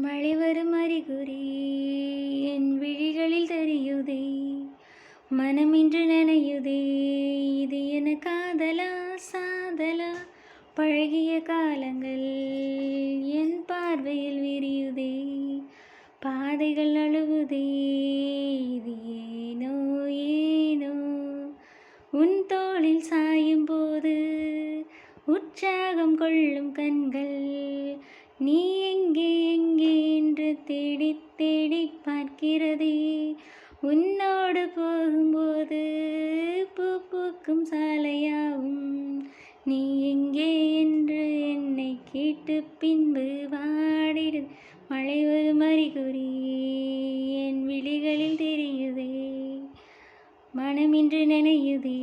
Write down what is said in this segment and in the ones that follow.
மழை வரும் அறிகுறி என் விழிகளில் தெரியுதே, மனமின்று நனையுதே. இது என காதலா சாதலா? பழகிய காலங்கள் என் பார்வையில் விரியுதே, பாதைகள் அழுவுதே. இது ஏனோ ஏனோ உன் தோளில் சாயும் போது உற்சாகம் கொள்ளும் கண்கள் நீ எங்கே எங்கே என்று தேடி தேடி பார்க்கிறதே. உன்னோடு போகும்போது பூ பூக்கும் சாலையாவும் நீ எங்கே என்று என்னை கேட்டு பின்பு வாடிடு. மழை வரும் அறிகுறி என் விழிகளில் தெரியுதே, மனமின்று நினையுதே.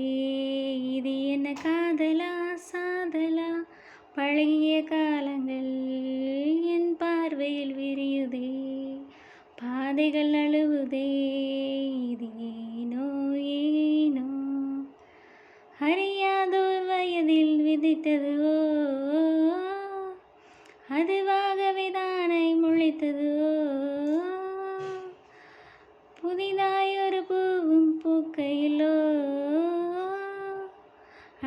இது என்ன காதலா சாதலா? பழகிய காலங்கள் என் பார்வையில் விரியுதே, பாதைகள் அழுவுதே. இது ஏனோ ஏனோ அறியாதோர் வயதில் விதைத்ததுவோ, அதுவாகவே தானே முளைத்ததுவோ. புதிதாய் ஒரு பூவும் பூக்கையிலோ,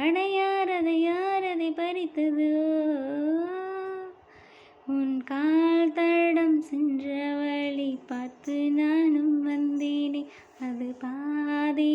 அடையாரதை யாரதை பறித்ததோ. உன் கால் தடம் சென்ற வழி பார்த்து நானும் வந்தேனே, அது பாதி